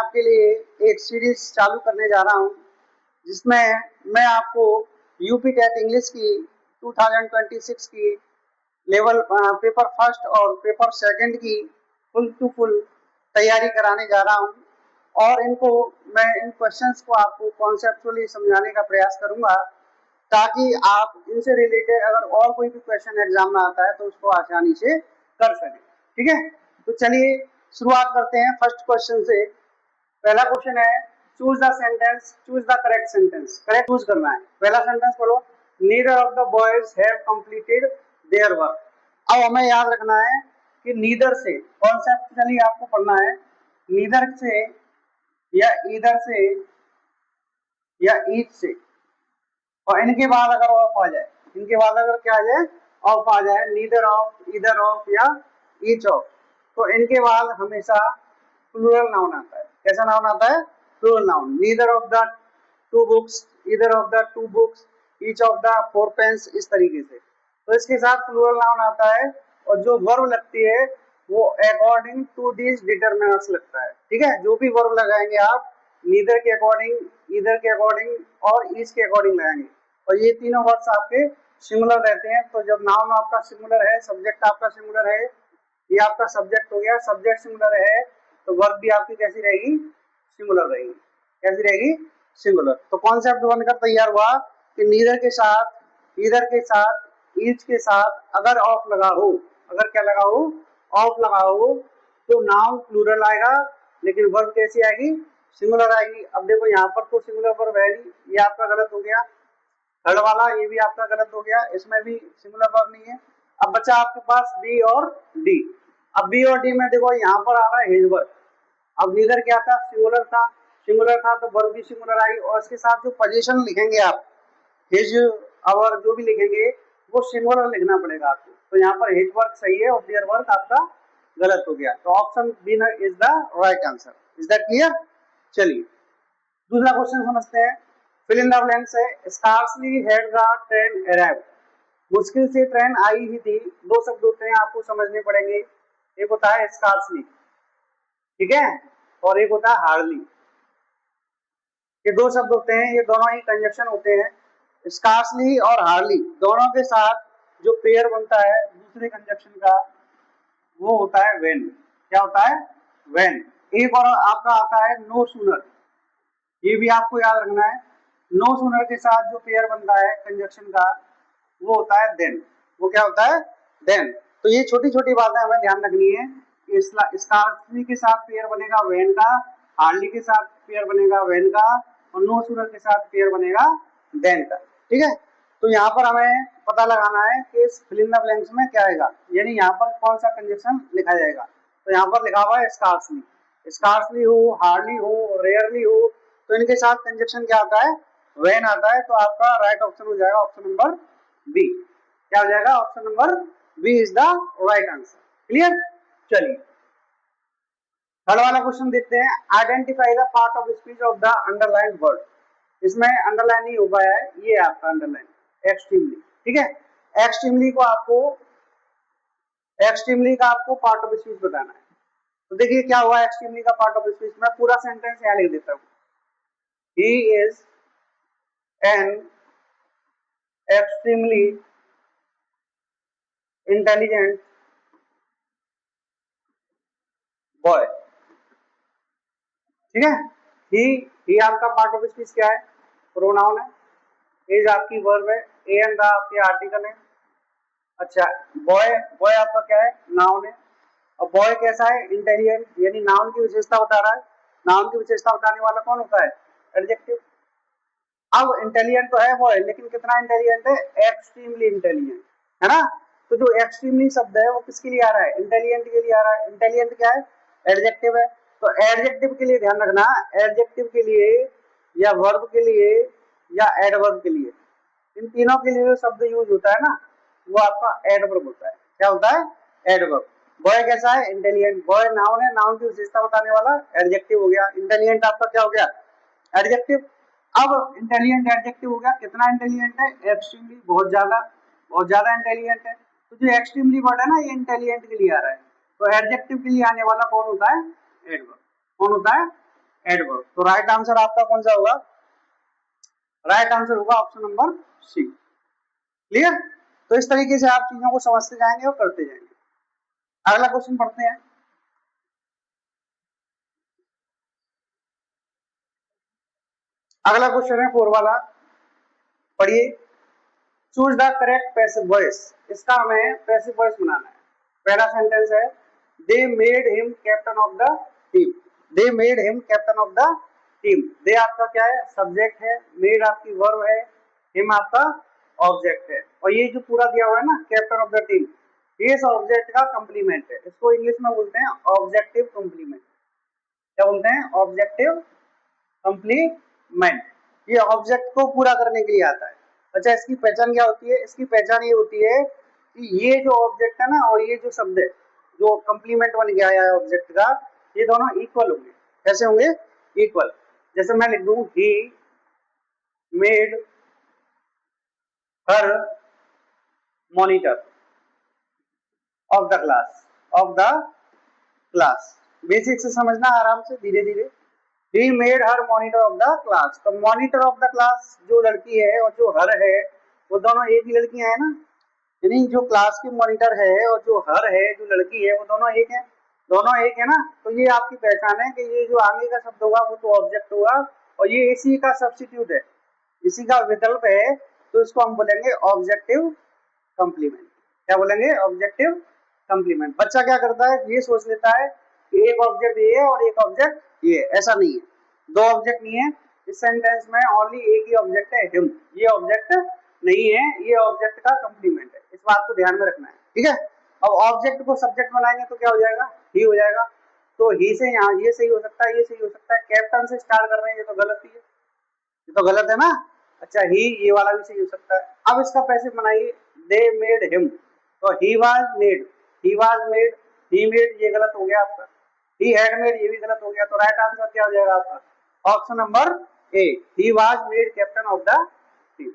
आपके लिए एक सीरीज चालू करने जा रहा हूं जिसमें मैं आपको यूपी टेट इंग्लिश की 2026 की लेवल पेपर फर्स्ट और पेपर सेकंड की फुल टू फुल तैयारी कराने जा रहा हूं और मैं इन क्वेश्चंस को आपको कॉन्सेप्चुअली समझाने का प्रयास करूंगा ताकि आप इनसे रिलेटेड अगर और कोई भी क्वेश्चन एग्जाम में आता है तो उसको आसानी से कर सकें। ठीक है, तो चलिए शुरुआत करते हैं फर्स्ट क्वेश्चन से। पहला क्वेश्चन है choose the sentence, choose the correct sentence. Correct choose करना है। पहला सेंटेंस बोलो, neither of the boys have completed their work. अब हमें याद रखना है कि नीदर से कॉन्सेप्चुअली आपको पढ़ना है, नीदर से या ईदर से या ईच से, और इनके बाद अगर ऑफ आ जाए, इनके बाद अगर क्या आ जाए, ऑफ आ जाए, नीदर ऑफ, ईदर ऑफ या ईच ऑफ, तो इनके बाद हमेशा प्लूरल नाउन आता है। कैसा नाउन आता है? Plural noun. Neither of the two books, either of the two books, each of the four pens, इस तरीके से। तो इसके साथ प्लूरल नाउन आता है और जो वर्ब लगती है वो अकॉर्डिंग टू दिस डिटरमिनर्स लगता है। ठीक है, जो भी वर्ब लगाएंगे आप नीदर के अकॉर्डिंग, ईदर के अकॉर्डिंग और ईच के अकॉर्डिंग लगाएंगे, और ये तीनों वर्ड्स आपके सिंगुलर रहते हैं। तो जब नाउन आपका सिंगुलर है, सब्जेक्ट आपका सिंगुलर है, ये आपका सब्जेक्ट हो गया, सब्जेक्ट सिंगुलर है, तो वर्ब भी आपकी कैसी रहेगी? सिंगुलर रहेगी। कैसी रहेगी? सिंगुलर। तो कॉन्सेप्ट बनकर तैयार हुआ कि नीदर के साथ, ईदर के साथ, ईच के साथ अगर ऑफ लगा हो, अगर क्या लगा हो? ऑफ लगा हो, तो नाउन प्लूरल आएगा लेकिन वर्ब कैसी आएगी? सिंगुलर आएगी। अब देखो यहाँ पर तो सिंगुलर वर्ब है नहीं, ये आपका गलत हो गया। थर्ड वाला ये भी आपका गलत हो गया, इसमें भी सिंगुलर वर्ब नहीं है। अब बचा आपके पास बी और डी। अब बी और डी में देखो यहाँ पर आ रहा है हिज वर्ब। अब नीदर क्या था? सिंगुलर था, सिंगुलर था तो वर्ब भी सिंगुलर आई, और इसके साथ जो पोजीशन लिखेंगे आप, हिज और जो भी लिखेंगे वो सिंगुलर लिखना पड़ेगा आपको। तो यहाँ पर हिज वर्क सही है और देयर वर्क आपका गलत हो गया। तो option B is the right answer. Is that clear? चलिए दूसरा क्वेश्चन समझते हैं। फिल इन द ब्लैंक्स है, scarcely had the train arrived. मुश्किल से ट्रेन आई ही थी। दो शब्द होते हैं, आपको समझने पड़ेंगे। एक होता है स्कार्सली, ठीक है, और एक होता है हार्डली। ये दो शब्द होते हैं, ये दोनों ही कंजक्शन होते हैं। स्कार्सली और हार्डली दोनों के साथ जो पेयर बनता है दूसरे कंजक्शन का, वो होता है व्हेन। क्या होता है? व्हेन। एक और आपका आता है नो सूनर, ये भी आपको याद रखना है। नो सूनर के साथ जो पेयर बनता है कंजक्शन का, वो होता है देन। वो क्या होता है? देन। तो ये छोटी छोटी बातें हमें ध्यान रखनी है। स्कार्सली के साथ पेयर बनेगा व्हेन का, हार्डली के साथ पेयर बनेगा व्हेन का, और नो सूनर के साथ पेयर बनेगा देन का। ठीक है, तो यहाँ पर हमें पता लगाना है कि फिल इन द ब्लैंक्स में क्या आएगा, यानी यहाँ पर कौन सा कंजक्शन लिखा जाएगा। तो यहाँ पर लिखा हुआ है स्कार्सली। स्कार्सली हो, हार्डली हो, रेयरली हो, तो इनके साथ कंजक्शन क्या आता है? व्हेन आता है। तो आपका राइट ऑप्शन हो जाएगा ऑप्शन नंबर बी। क्या हो जाएगा? Option number B is the right answer. Clear? चलिए थर्ड वाला क्वेश्चन देखते हैं। Identify the part of speech of the underline word. इसमें अंडरलाइन नहीं हो पाया है, ये आपका अंडरलाइन एक्सट्रीमली। ठीक है, एक्सट्रीमली का आपको पार्ट ऑफ स्पीच बताना है। तो देखिए क्या हुआ एक्सट्रीमली का पार्ट ऑफ स्पीच। मैं पूरा सेंटेंस यहाँ लिख देता हूँ। He is an extremely intelligent boy. ठीक है, ही आपका पार्ट ऑफ स्पीच क्या है? प्रोनाउन है। इज आपकी वर्ब है, एन द आपके आर्टिकल है। अच्छा, बॉय, बॉय आपका क्या है? नाउन है। और बॉय कैसा है? इंटेलिजेंट, यानी नाउन की विशेषता बता रहा है। नाउन की विशेषता बताने वाला कौन होता है? एडजेक्टिव। अब इंटेलिजेंट तो है बॉय, लेकिन कितना इंटेलिजेंट है? एक्सट्रीमली इंटेलिजेंट, है ना। तो जो एक्सट्रीमली शब्द है वो किसके लिए आ रहा है? इंटेलिजेंट के लिए आ रहा है। इंटेलिजेंट क्या है? एडजेक्टिव है। तो एडजेक्टिव के लिए ध्यान रखना, एडजेक्टिव के लिए या वर्ब के लिए या एडवर्ब के लिए, इन तीनों के लिए जो शब्द यूज होता है ना, वो आपका एडवर्ब होता है। क्या होता है? एडवर्ब। बॉय कैसा है? इंटेलिजेंट। बॉय नाउन है, नाउन की विशेषता बताने वाला एडजेक्टिव हो गया। इंटेलिजेंट आपका क्या हो गया? एडजेक्टिव। अब इंटेलिजेंट एडजेक्टिव हो गया। कितना इंटेलिजेंट है? एक्सट्रीमली, बहुत ज्यादा इंटेलिजेंट है। तो जो एक्सट्रीमली वर्ड है ना, ये इंटेलिजेंट के लिए आ रहा है। तो एडजेक्टिव के लिए आने वाला कौन होता है? एडवर्ब। कौन होता है? एडवर्ब। तो राइट आंसर आपका कौन सा होगा? राइट आंसर होगा ऑप्शन नंबर सी। क्लियर? तो इस तरीके से आप चीजों को समझते जाएंगे और करते जाएंगे। अगला क्वेश्चन पढ़ते हैं। अगला क्वेश्चन है 4 वाला, पढ़िए। Choose the correct passive voice. इसका हमें पैसिव वॉइस बनाना है। पहला सेंटेंस है they made him captain of the team. They made him captain of the team. They आपका क्या है? सब्जेक्ट है, मेड आपकी वर्ब है, हिम आपका ऑब्जेक्ट है, और ये जो पूरा दिया हुआ है ना कैप्टन ऑफ द टीम, ये इस ऑब्जेक्ट का कंप्लीमेंट है। इसको इंग्लिश में बोलते हैं ऑब्जेक्टिव कंप्लीमेंट। क्या बोलते हैं? Objective complement. ये ऑब्जेक्ट को पूरा करने के लिए आता है। अच्छा, इसकी पहचान क्या होती है? इसकी पहचान ये होती है कि ये जो ऑब्जेक्ट है ना और ये जो शब्द है जो कंप्लीमेंट बन गया है ऑब्जेक्ट का, ये दोनों इक्वल होंगे। कैसे होंगे? इक्वल। जैसे मैं लिख दूं he made her monitor of the class. Of the class basic से समझना आराम से, धीरे धीरे। He made her monitor of the class। तो मॉनिटर ऑफ द क्लास जो लड़की है और जो हर है वो दोनों एक ही लड़कियां हैं ना, यानी जो क्लास की मॉनिटर है और जो हर है जो लड़की है वो दोनों एक है। दोनों एक है ना, तो ये आपकी पहचान है कि ये जो आगे का शब्द होगा वो तो ऑब्जेक्ट होगा और ये इसी का सब्स्टिट्यूट है, इसी का विकल्प है, तो इसको हम बोलेंगे ऑब्जेक्टिव कंप्लीमेंट। क्या बोलेंगे? Objective complement. बच्चा क्या करता है? ये सोच लेता है कि एक ऑब्जेक्ट ये है और एक ऑब्जेक्ट ये। ऐसा नहीं है, दो ऑब्जेक्ट नहीं है इस सेंटेंस में, ओनली एक ही ऑब्जेक्ट है, हिम। ये ऑब्जेक्ट नहीं है, ये ऑब्जेक्ट का कंप्लीमेंट है। इस बात को ध्यान में रखना है, ठीक है। अब ऑब्जेक्ट को सब्जेक्ट बनाएंगे तो क्या हो जाएगा? ही हो जाएगा। तो ही से यहाँ ये सही हो सकता है, ये सही हो सकता है। कैप्टन से स्टार्ट कर रहे हैं, ये तो गलत ही है, ये तो गलत है ना। अच्छा, ही ये वाला भी सही हो सकता है। अब इसका पैसे बनाइए, दे मेड हिम, तो ही was made, he was made, he made ये गलत हो गया आपका। ही हैड मेड ये भी गलत हो गया। तो राइट आंसर क्या हो जाएगा आपका? Option number A, he was made captain of the team.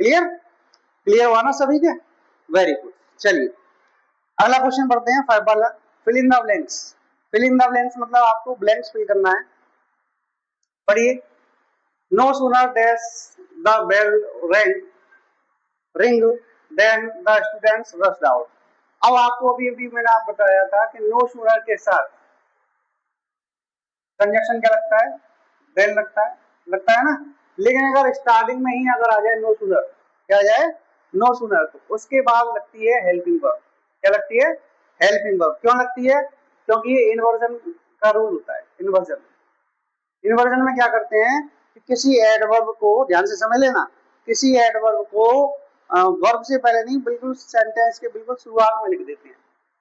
Clear? Clear हुआ ना सभी के? Very good. चलिए अगला क्वेश्चन पढ़ते हैं 5 वाला। Fill in the blanks. Fill in the blanks मतलब आपको ब्लैंक्स फिल करना है। पढ़िए। No sooner dash the bell ring then the students rushed out. अब आपको अभी अभी मैंने आप बताया था कि नो सूनर के साथ कंजक्शन क्या लगता है? देन लगता है ना। लेकिन अगर स्टार्टिंग में ही अगर आ जाए नो सूनर, क्या आ जाए? नो सूनर, तो उसके बाद लगती है हेल्पिंग वर्ब। क्या लगती है? Helping verb. क्यों लगती है? क्योंकि ये इन्वर्जन का रूल होता है। इन्वर्जन में क्या करते हैं कि किसी एडवर्ब को, ध्यान से समझ लेना, किसी एडवर्ब को वर्ब से पहले नहीं, बिल्कुल सेंटेंस के बिल्कुल शुरुआत में लिख देते हैं।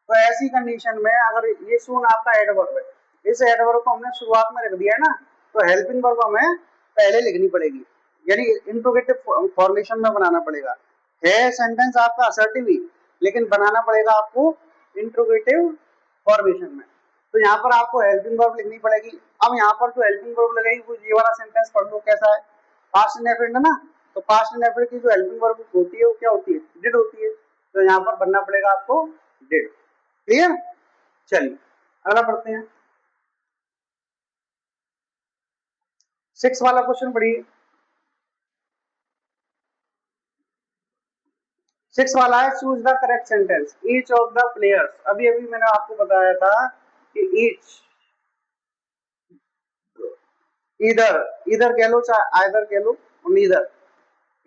तो ऐसी कंडीशन में अगर ये सून आपका एडवर्ब है, इस एडवर्ब को हमने शुरुआत में रख दिया है ना, तो हेल्पिंग वर्ब हमें पहले लिखनी पड़ेगी, यानी इंट्रोगेटिव फॉर्मेशन में बनाना पड़ेगा। है सेंटेंस आपका असर्टिव ही, लेकिन बनाना पड़ेगा आपको इंट्रोगेटिव फॉर्मेशन में। तो यहाँ पर आपको हेल्पिंग वर्ब लिखनी पड़ेगी। अब यहाँ पर जो हेल्पिंग वर्ब लगेगी वो ये वाला सेंटेंस पढ़ लो कैसा है। पास्ट इंडेफिनिट है ना, तो पास्ट इंडेफिनिट की जो हेल्पिंग वर्ब होती है वो क्या होती है? डिड होती है। तो यहाँ पर बनना पड़ेगा आपको डिड। क्लियर? चलिए अगला पढ़ते हैं। 6 वाला क्वेश्चन पढ़िए। 6 वाला है choose the correct sentence. Each of the players, अभी अभी मैंने आपको बताया था कि ईच, इधर, इधर कह लो चाहे आइदर कह लो, नीदर,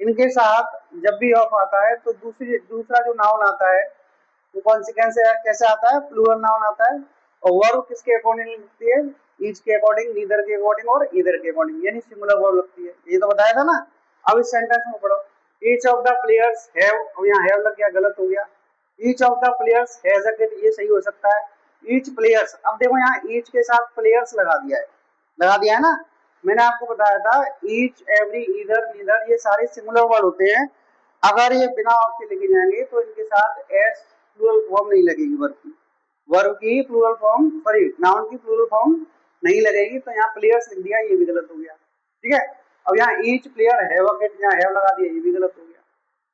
इनके साथ जब भी ऑफ आता है तो दूसरा जो नाउन आता है वो कॉन्सिक्वेंस कैसे आता है? प्लूरल नाउन आता है। और वर्ब किसके अकॉर्डिंग लगती है? ईच के अकॉर्डिंग, नीदर के अकॉर्डिंग और इधर के अकॉर्डिंग, यानी सिंगुलर वर्ब लगती है। ये तो बताया था ना। अब इस सेंटेंस में पढ़ो। Each of the players have, अब यहाँ हैव लग गया, गलत हो गया। Each of the players has a kit, ये सही हो सकता है। ईच प्लेयर्स, अब देखो यहाँ ईच के साथ प्लेयर्स लगा दिया है ना। मैंने आपको बताया था ईच, एवरी, ईदर, नीदर, ये सारे सिंगुलर वर्ड होते हैं। अगर ये बिना ऑफ के लिखे जाएंगे तो इनके साथ एस प्लूरल फॉर्म नहीं लगेगी वर्ब की प्लूरल फॉर्म, सॉरी नाउन की प्लूरल फॉर्म नहीं लगेगी। तो यहाँ प्लेयर्स लिख दिया, ये भी गलत हो गया। ठीक है। अब यहाँ each player have a kit, यहाँ हैव लगा दिया, ये भी गलत हो गया।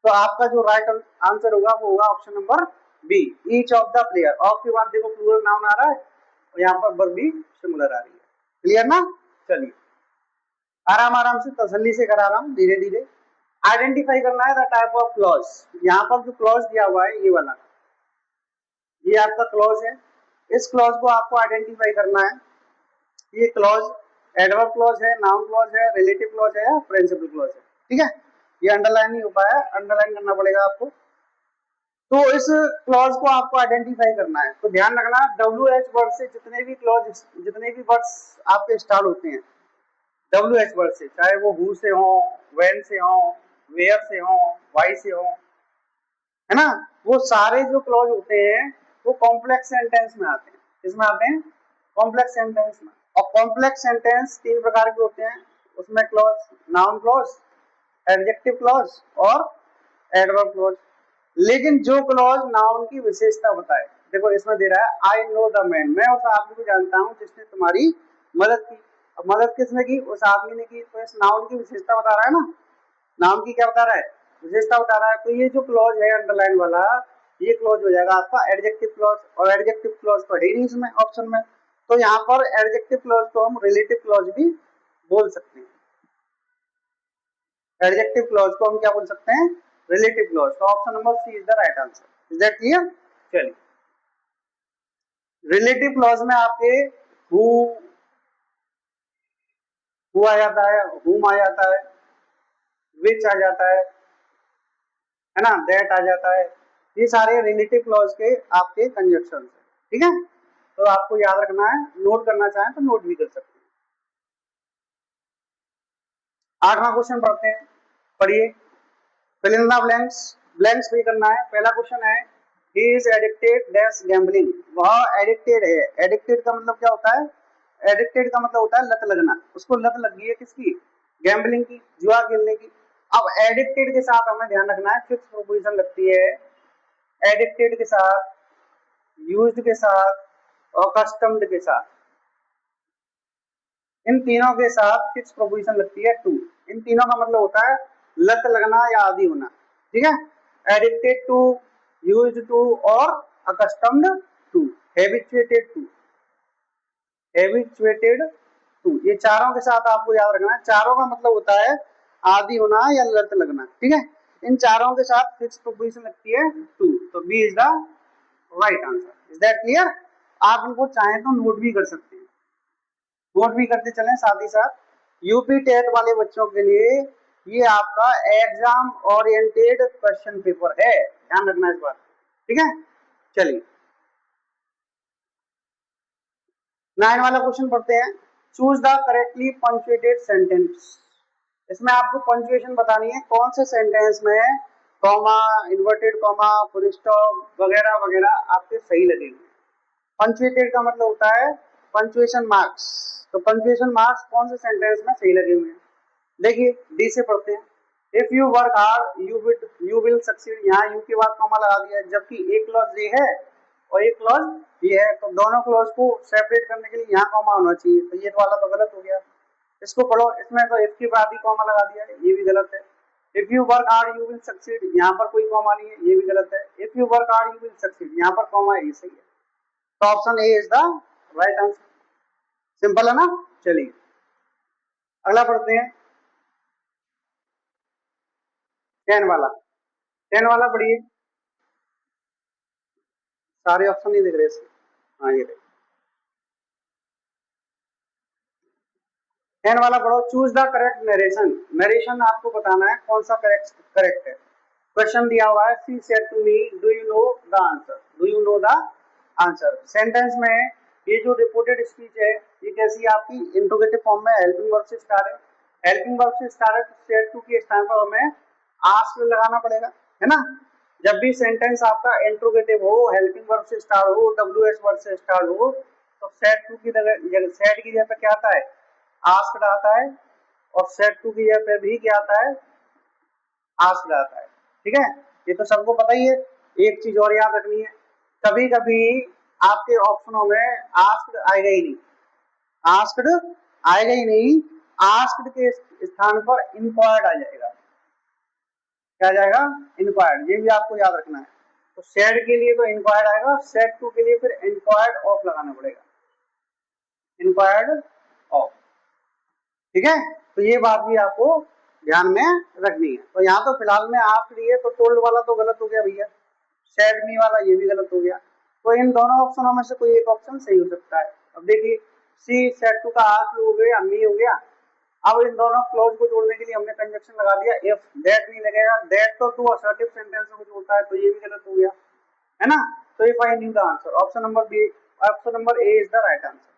तो आपका जो राइट आंसर होगा वो होगा option number B, each of the player. Of के बाद देखो प्लूरल नाउन आ रहा है और यहाँ पर वर्ब भी सिंगुलर आ रही है। क्लियर ना? चलिए आराम आराम से तसल्ली से करा रहा हूँ, धीरे धीरे। आइडेंटिफाई करना है द टाइप ऑफ क्लॉज। यहाँ पर जो क्लॉज दिया हुआ है ये वाला, ये आपका क्लॉज है। इस क्लॉज को आपको आइडेंटिफाई करना है। ये क्लॉज एडवर्ब क्लॉज है, नाउन क्लॉज है, रिलेटिव क्लॉज है या प्रिंसिपल क्लॉज है। ठीक है, ये अंडरलाइन नहीं हो पाया, अंडरलाइन करना पड़ेगा आपको। तो इस क्लॉज को आपको आइडेंटिफाई करना है। तो ध्यान रखना WH वर्ड से जितने भी क्लॉज, जितने भी वर्ड्स आपके स्टार्ट होते हैं WH वर्ड से, चाहे वो हु से हो, व्हेन से हो, वेयर से हो, व्हाई से हो, है ना, वो सारे जो क्लॉज होते हैं वो कॉम्प्लेक्स सेंटेंस में आते हैं। किसमें आते हैं? कॉम्प्लेक्स सेंटेंस में। और कॉम्प्लेक्स सेंटेंस 3 प्रकार के होते हैं उसमें clause, noun clause, adjective clause और एडवर्ब क्लॉज। लेकिन जो क्लॉज नाउन की विशेषता बताए, देखो इसमें दे रहा है आई नो द मैन, मैं उस आदमी को जानता हूं जिसने तुम्हारी मदद की। अब मदद किसने की? उस आदमी ने की। तो इस नाउन की विशेषता बता रहा है ना, नाउन की क्या बता रहा है? विशेषता बता रहा है। तो ये जो क्लॉज है अंडरलाइन वाला, ये क्लॉज हो जाएगा आपका एडजेक्टिव क्लॉज। और एडजेक्टिव क्लॉज तो है ही नहीं इसमें ऑप्शन में, तो यहाँ पर एडजेक्टिव क्लॉज को हम रिलेटिव क्लॉज भी बोल सकते हैं। एडजेक्टिव क्लॉज को हम क्या बोल सकते हैं? Relative clause. तो option number C is the right answer. Is that clear? चलिए, रिलेटिव क्लॉज में आपके हु आ जाता है, हुम आ जाता है, विच आ जाता है ना, दैट आ जाता है। ये सारे रिलेटिव क्लॉज के आपके कंजक्शन है। ठीक है, तो आपको याद रखना है, नोट करना चाहें तो नोट भी कर सकते हैं। 8वां क्वेश्चन पढ़ते हैं, पढ़िए। Fill in the blanks, blanks भी करना है। पहला क्वेश्चन है he is addicted dash gambling, वह एडिक्टेड है। एडिक्टेड का मतलब क्या होता है? एडिक्टेड का मतलब होता है लत लगना। उसको लत लग गई है किसकी? गैम्बलिंग की, जुआ खेलने की। अब एडिक्टेड के साथ हमें ध्यान रखना है, फिक्स प्रोपोजिशन लगती है। एडिक्टेड के साथ, यूज्ड के साथ और कस्टम्ड के साथ, इन तीनों के साथ फिक्स प्रोपोजिशन लगती है टू। इन तीनों का मतलब होता है लत लगना या आदि होना। ठीक है, एडिक्टेड टू, यूज्ड टू और accustomed to, habituated to, habituated to, ये चारों के साथ आपको याद रखना है। चारों का मतलब होता है आदि होना या लत लगना। ठीक है, इन चारों के साथ फिक्स प्रोपोजिशन लगती है टू। तो B is the right answer. Is that clear? आप इनको चाहें तो नोट भी कर सकते हैं, नोट भी करते चलें साथ ही साथ। यूपी टेट वाले बच्चों के लिए ये आपका एग्जाम ओरिएंटेड क्वेश्चन पेपर है, ध्यान रखना इस बात। ठीक है, चलिए 9 वाला क्वेश्चन पढ़ते हैं। Choose the correctly punctuated sentence. इसमें आपको पंक्चुएशन बतानी है, कौन से सेंटेंस में comma, inverted comma, full stop वगैरह वगैरह आपके सही लगेंगे। पंक्चुएटेड का मतलब होता है पंक्चुएशन मार्क्स। तो पंक्चुएशन मार्क्स कौन से सेंटेंस में सही लगे हुए हैं? देखिए डी से पढ़ते हैं। If you work hard you will succeed, यहाँ यू के बाद कॉमा लगा दिया है, जबकि एक क्लॉज ये है और एक क्लॉज ये है। तो दोनों क्लॉज को सेपरेट करने के लिए यहाँ कॉमा होना चाहिए, तो ये वाला तो गलत हो गया। इसको पढ़ो, इसमें तो इफ के बाद ही कॉमा लगा दिया है, ये भी गलत है। If you work hard you will succeed, यहाँ पर कोई कॉमा नहीं है, ये भी गलत है। If you work hard you will succeed, यहाँ पर कॉमा है, ये सही है। तो option A is the right answer. Simple है ना? चलिए अगला पढ़ते हैं 10 वाला। 10 वाला पढ़िए, सारे ऑप्शन नहीं दिख रहे इसके। हाँ ये रहे। 10 वाला पढ़ो। Choose the correct narration. Narration आपको बताना है कौन सा करेक्ट करेक्ट है। क्वेश्चन दिया हुआ है she said to me do you know the answer, do you know the answer. Sentence में ये जो रिपोर्टेड स्पीच है ये कैसी है आपकी? इंट्रोगेटिव फॉर्म में हेल्पिंग वर्ब से स्टार्ट है। हेल्पिंग वर्ब से स्टार्ट है, सेड टू के स्थान पर हमें आस्क लगाना पड़ेगा, है ना। जब भी सेंटेंस आपका इंट्रोगेटिव हो, हेल्पिंग वर्ब से स्टार्ट हो, WH वर्ब से स्टार्ट हो, तो सेड टू की जगह, सेड की जगह पे क्या आता है? आस्क्ड आता है। और सेड टू की जगह पे भी क्या आता है? आस्क्ड आता है। ठीक है, ये तो सबको पता ही है। एक चीज और याद रखनी है, कभी कभी आपके ऑप्शनों में आस्क्ड आएगा ही नहीं, आस्क्ड आएगा ही नहीं, आस्क्ड के स्थान पर इंक्वायर्ड आ जाएगा। क्या जाएगा? इंक्वायर्ड। ये भी आपको याद रखना है। तो सेड के लिए तो इंक्वायर्ड आएगा, सेड टू के लिए फिर इंक्वायर्ड ऑफ लगाना पड़ेगा, इंक्वायर्ड ऑफ। ठीक है, तो ये बात भी आपको ध्यान में रखनी है। तो यहाँ तो फिलहाल में आप लिए तो टोल्ड वाला तो गलत हो गया भैया, सेड मी वाला ये भी गलत हो गया। तो इन दोनों ऑप्शनों में से कोई एक ऑप्शन सही हो सकता है। अब देखिए सी सेड टू का आप हो गया, मी हो गया। अब इन दोनों क्लॉज को जोड़ने के लिए हमने कंजक्शन लगा दिया इफ, दैट नहीं लगेगा, दैट तो टू असर्टिव सेंटेंस को जोड़ता है तो ये भी गलत हो गया, है ना। तो if I knew the answer, option number B, option number A is the right answer.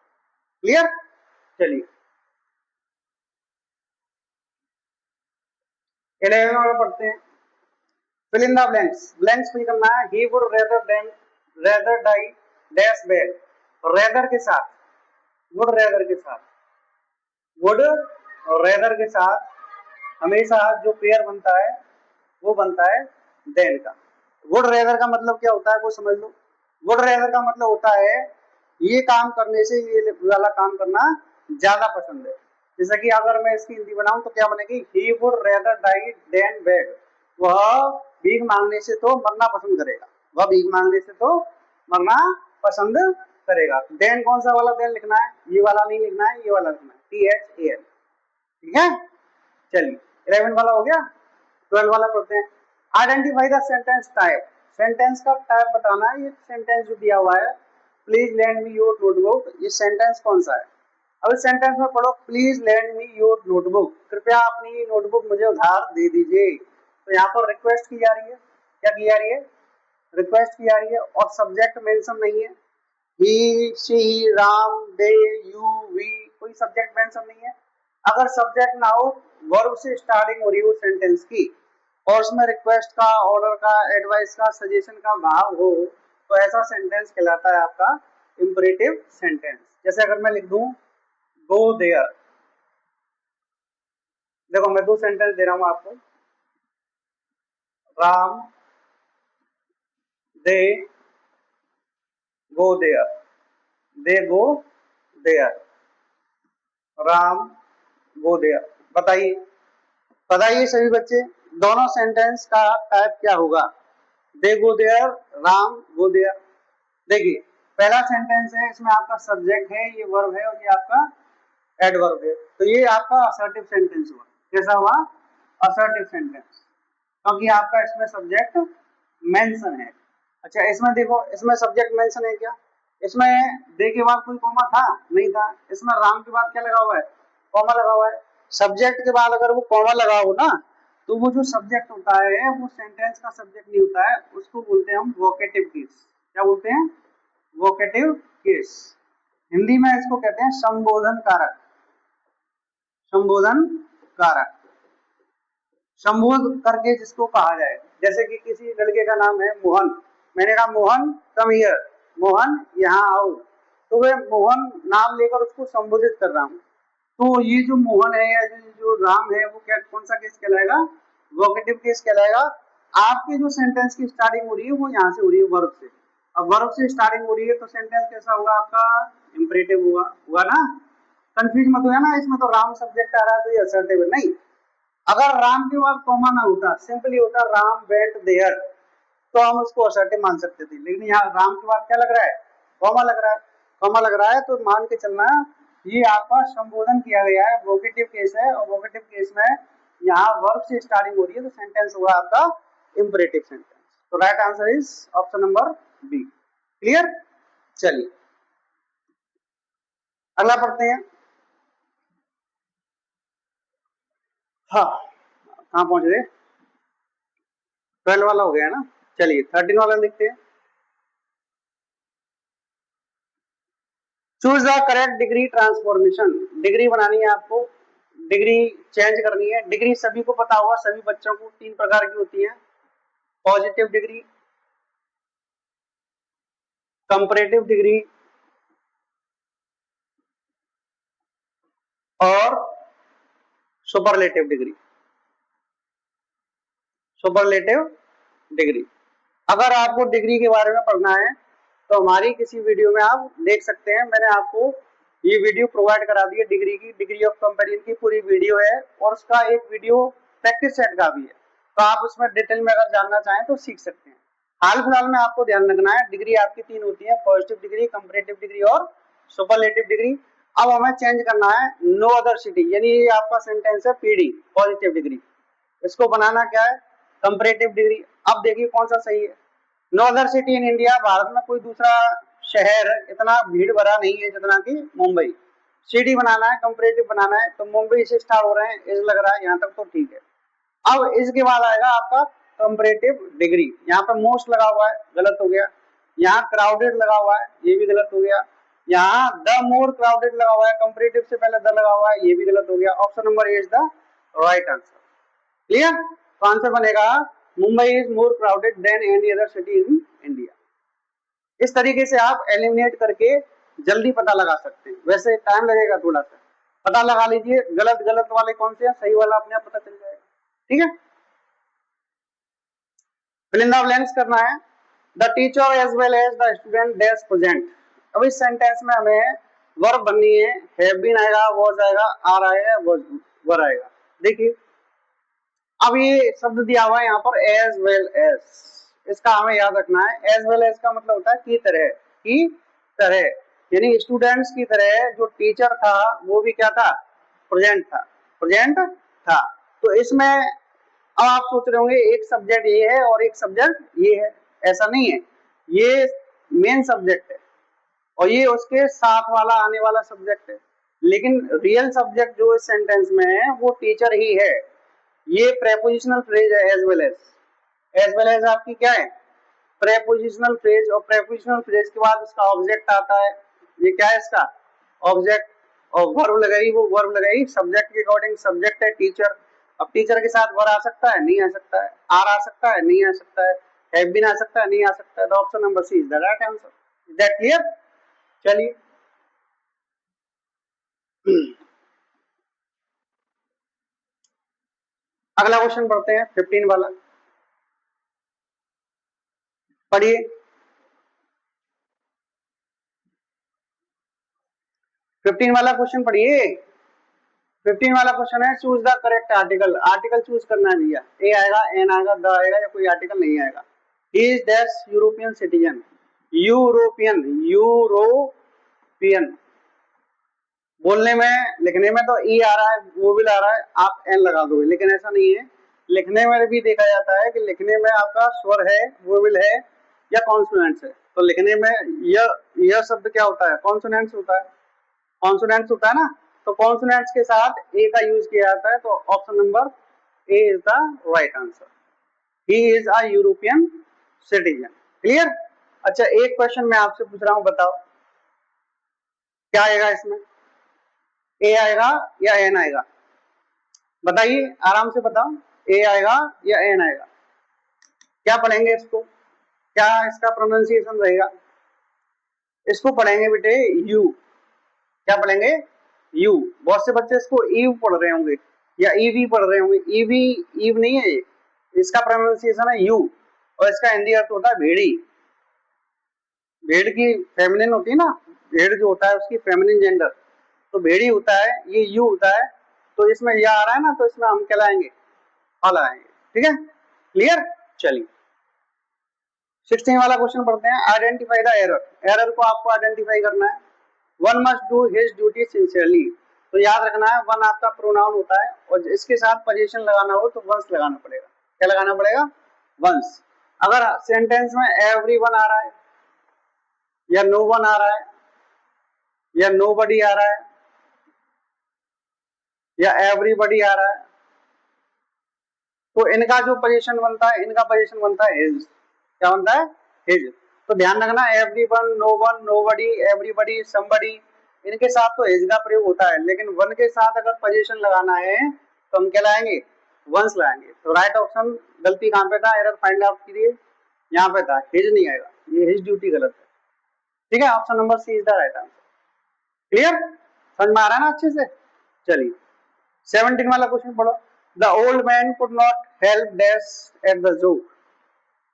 Clear, चलिए 11 वाला पढ़ते हैं। Fill in the blanks, blanks fill करना है। He would rather die dash beg, rather के साथ, वुड रेदर के साथ, वुड और रेदर के साथ हमेशा जो पेयर बनता है वो बनता है देन का। वुड रेदर का मतलब क्या होता है वो समझ लो। वुड रेदर का मतलब होता है ये काम करने से ये वाला काम करना ज्यादा पसंद है। जैसे कि अगर मैं इसकी हिंदी बनाऊं तो क्या बनेगी, he would rather die than beg, वह भीख मांगने से तो मरना पसंद करेगा, वह भीख मांगने से तो मरना पसंद करेगा। देन कौन सा वाला देन लिखना है, ये वाला नहीं लिखना है, ये वाला लिखना है, THAN, ठीक है। चलिए 11 वाला हो गया, 12 वाला पढ़ते हैं। Identify the sentence type, sentence का टाइप बताना है। ये सेंटेंस जो दिया हुआ है, please lend me your notebook, ये सेंटेंस कौन सा है। अब इस सेंटेंस में पढ़ो, please lend me your notebook, कृपया अपनी नोटबुक मुझे उधार दे दीजिए। तो यहाँ पर रिक्वेस्ट की जा रही है, क्या की जा रही है, रिक्वेस्ट की जा रही है, और सब्जेक्ट मेंशन नहीं है। He, she, Ram, they, you, we, कोई सब्जेक्ट मेंशन नहीं है। अगर सब्जेक्ट ना हो, वर्ब से स्टार्टिंग हो रही हो सेंटेंस की, और उसमें रिक्वेस्ट का, ऑर्डर का, एडवाइस का, सजेशन का भाव हो, तो ऐसा सेंटेंस कहलाता है आपका इंपरेटिव सेंटेंस। जैसे अगर मैं लिख दूं गो देयर, देखो मैं दो सेंटेंस दे रहा हूं आपको, Ram they go there, they go there, Ram go there. बताइए, बताइए सभी बच्चे, दोनों सेंटेंस का टाइप क्या होगा, they go there, Ram go there. देखिए पहला सेंटेंस है, इसमें आपका सब्जेक्ट है, ये वर्ब है, और ये आपका एडवर्ब है, तो ये आपका असर्टिव सेंटेंस हुआ। कैसा हुआ, असर्टिव सेंटेंस, क्योंकि आपका इसमें सब्जेक्ट मेंशन है। अच्छा इसमें देखो, इसमें सब्जेक्ट मेंशन है क्या, इसमें दे के बाद कोई कॉमा था नहीं था, इसमें राम के बाद क्या लगा हुआ है, कॉमा लगा हुआ है। सब्जेक्ट के बाद अगर वो कॉमा लगा हो ना, तो वो जो सब्जेक्ट होता है वो सेंटेंस का सब्जेक्ट नहीं होता है, उसको बोलते हैं हम वोकेटिव केस। क्या बोलते हैं, वोकेटिव केस। हिंदी में इसको कहते हैं संबोधन कारक, संबोधन कारक, संबोध करके जिसको कहा जाए। जैसे कि किसी लड़के का नाम है मोहन, मैंने कहा मोहन कम हियर, मोहन यहाँ आओ, तो वे मोहन नाम लेकर उसको संबोधित कर रहा हूँ। तो ये जो मोहन है या जो राम है वो क्या, कौन सा केस कहलाएगा, वोकेटिव केस कहलाएगा। आपकी जो सेंटेंस की स्टार्टिंग हो रही है वो यहाँ से हो रही है वर्ब से, अब वर्ब से स्टार्टिंग हो रही है तो सेंटेंस कैसा होगा आपका, इंपरेटिव होगा, हुआ ना। कंफ्यूज मत हो ना, इसमें तो राम सब्जेक्ट आ रहा है तो ये असर्टिव है नहीं। अगर राम के बाद कॉमा ना होता, सिंपली होता राम वेंट देयर, तो हम उसको असर्टिव मान सकते थे। लेकिन यहाँ राम के बाद क्या लग रहा है, कॉमा लग रहा है, कॉमा लग रहा है, तो मान के चलना ये आपका संबोधन किया गया है, वोकेटिव केस है, और वोकेटिव केस में यहाँ वर्ब से स्टार्टिंग हो रही है तो सेंटेंस होगा आपका इंपरेटिव सेंटेंस। तो right answer is option number B. Clear, चलिए अगला पढ़ते हैं। हाँ कहाँ पहुंच गए, 12 वाला हो गया ना, चलिए 13 वाला लिखते हैं। Choose the correct degree transformation, degree बनानी है आपको, डिग्री चेंज करनी है। डिग्री सभी को पता होगा, सभी बच्चों को 3 प्रकार की होती है, पॉजिटिव डिग्री, कंपैरेटिव डिग्री और सुपरलेटिव डिग्री, सुपरलेटिव डिग्री। अगर आपको डिग्री के बारे में पढ़ना है तो हमारी किसी वीडियो में आप देख सकते हैं, मैंने आपको ये वीडियो प्रोवाइड करा दी है डिग्री की, डिग्री ऑफ कंपैरिजन की पूरी वीडियो है, और उसका एक वीडियो प्रैक्टिस सेट का भी है, तो आप उसमें डिटेल में अगर जानना चाहें तो सीख सकते हैं। हाल फिलहाल में आपको ध्यान रखना है, डिग्री आपकी 3 होती है, पॉजिटिव डिग्री, कंपैरेटिव डिग्री और सुपरलेटिव डिग्री। अब हमें चेंज करना है नो अदर सिटी, यानी ये आपका सेंटेंस है पीडी पॉजिटिव डिग्री, इसको बनाना क्या है कंपैरेटिव डिग्री। अब देखिए कौन सा सही है। No other city in India, भारत में कोई दूसरा शहर इतना भीड़ भरा नहीं है जितना कि मुंबई। सिटी बनाना है कंपैरेटिव बनाना है, तो मुंबई से स्टार्ट हो रहे हैं, इज लग रहा है यहाँ तक तो ठीक है। अब इसके बाद आएगा आपका कंपैरेटिव डिग्री, यहाँ पे मोस्ट लगा हुआ है गलत हो गया, यहाँ क्राउडेड लगा हुआ है ये भी गलत हो गया, यहाँ द मोर क्राउडेड लगा हुआ है, कंपैरेटिव से पहले द लगा हुआ है ये भी गलत हो गया। Option number A is the right answer. Clear? तो आंसर बनेगा Mumbai is more crowded than any other city in India. इस तरीके से आप एलिमिनेट करके जल्दी पता लगा सकते हैं, वैसे टाइम लगेगा थोड़ा सा, पता लगा लीजिए गलत गलत वाले कौन से हैं, सही वाला अपने आप पता चल जाएगा। ठीक है, फिल इन द ब्लैंक्स करना है। The teacher as well as the student dash present. अब इस सेंटेंस में हमें वर्ब बननी है, हैव बीन आएगा, वाज आएगा, आर आएगा, वर आएगा। देखिए अब ये शब्द दिया हुआ है यहाँ पर एज वेल एज, इसका हमें याद रखना है। एज वेल एज का मतलब होता है की तरह, की तरह, यानी स्टूडेंट्स की तरह जो टीचर था वो भी क्या था प्रेजेंट था, प्रेजेंट था। तो इसमें अब आप सोच रहे होंगे एक सब्जेक्ट ये है और एक सब्जेक्ट ये है, ऐसा नहीं है, ये मेन सब्जेक्ट है और ये उसके साथ वाला आने वाला सब्जेक्ट है, लेकिन रियल सब्जेक्ट जो इस सेंटेंस में है वो टीचर ही है। ये प्रेपोजिशनल फ्रेज है as well as, as well as आपकी क्या है प्रेपोजिशनल फ्रेज, और प्रेपोजिशनल फ्रेज के बाद इसका ऑब्जेक्ट आता है, ये क्या है इसका ऑब्जेक्ट, और वर्ब लगाई, वो वर्ब लगाई सब्जेक्ट के अकॉर्डिंग, सब्जेक्ट है टीचर। अब टीचर के साथ वर आ सकता है नहीं आ सकता है, आर आ सकता है नहीं आ सकता है, हैव बीन आ सकता है नहीं आ सकता है, तो option number C is the right answer. Is that clear? चलिए अगला क्वेश्चन पढ़ते हैं 15 वाला, पढ़िए। 15 वाला क्वेश्चन पढ़िए। 15 वाला क्वेश्चन है choose the correct article, article choose करना है भैया, ए आएगा, एन आएगा, द आएगा, या कोई आर्टिकल नहीं आएगा। He is दैश European citizen, European, European, बोलने में लिखने में तो ई आ रहा है, वो भी आ रहा है, आप एन लगा दोगे, लेकिन ऐसा नहीं है, लिखने में भी देखा जाता है कि लिखने में आपका स्वर है, वोवेल है या कॉन्सोनेंट्स है। तो लिखने में यह शब्द क्या होता है कॉन्सोनेंट्स होता है, कॉन्सोनेंट्स होता है ना, तो कॉन्सोनेंट्स के साथ ए का यूज किया जाता है, तो option number A is the right answer. He is a European citizen. Clear? अच्छा एक क्वेश्चन मैं आपसे पूछ रहा हूं, बताओ क्या आएगा इसमें, ए आएगा या एन आएगा, बताइए आराम से बताओ, ए आएगा या एन आएगा, क्या पढ़ेंगे इसको, क्या इसका प्रोनाउंसिएशन रहेगा? इसको पढ़ेंगे बेटे यू, क्या पढ़ेंगे यू। बहुत से बच्चे इसको ईव पढ़ रहे होंगे या ईवी पढ़ रहे होंगे, ईवी ईव नहीं है ये, इसका प्रोनाउंसिएशन है यू, और इसका हिंदी अर्थ होता है भेड़ी। भेड़ की फेमिनिन होती है ना, भेड़ जो होता है उसकी फेमिनिन जेंडर, तो भेड़ी होता है, ये यू होता है, तो इसमें यह आ रहा है ना, तो इसमें हम क्या लाएंगे आ लाएंगे। ठीक है, क्लियर? चलिए 16 वाला क्वेश्चन पढ़ते हैं। आइडेंटिफाई द एरर, एरर को आपको आइडेंटिफाई करना है। One must do his duty sincerely, तो याद रखना है वन आपका प्रोनाउन होता है और इसके साथ पोजीशन लगाना हो तो वंस लगाना पड़ेगा। क्या लगाना पड़ेगा? वंस। अगर सेंटेंस में एवरीवन आ रहा है या नो वन आ रहा है या नोबडी आ रहा है या एवरीबडी आ रहा है, तो इनका जो पोजीशन बनता है, इनका पोजीशन बनता है हिज। क्या बनता है? हिज। तो ध्यान रखना everyone, no one, nobody, everybody, somebody, इनके साथ तो हिज का प्रयोग होता है, लेकिन वन के साथ अगर पोजीशन लगाना है तो हम क्या लाएंगे? वंस लाएंगे। तो राइट ऑप्शन, गलती कहां पे था, एरर फाइंड आउट कीजिए, यहाँ पे था, हिज नहीं आएगा, ये हिज ड्यूटी गलत है। ठीक है, option number C is the right answer. Clear? समझ में आ रहा है ना अच्छे से? चलिए 17 वाला क्वेश्चन पढ़ो। The old man could not help dash at the joke,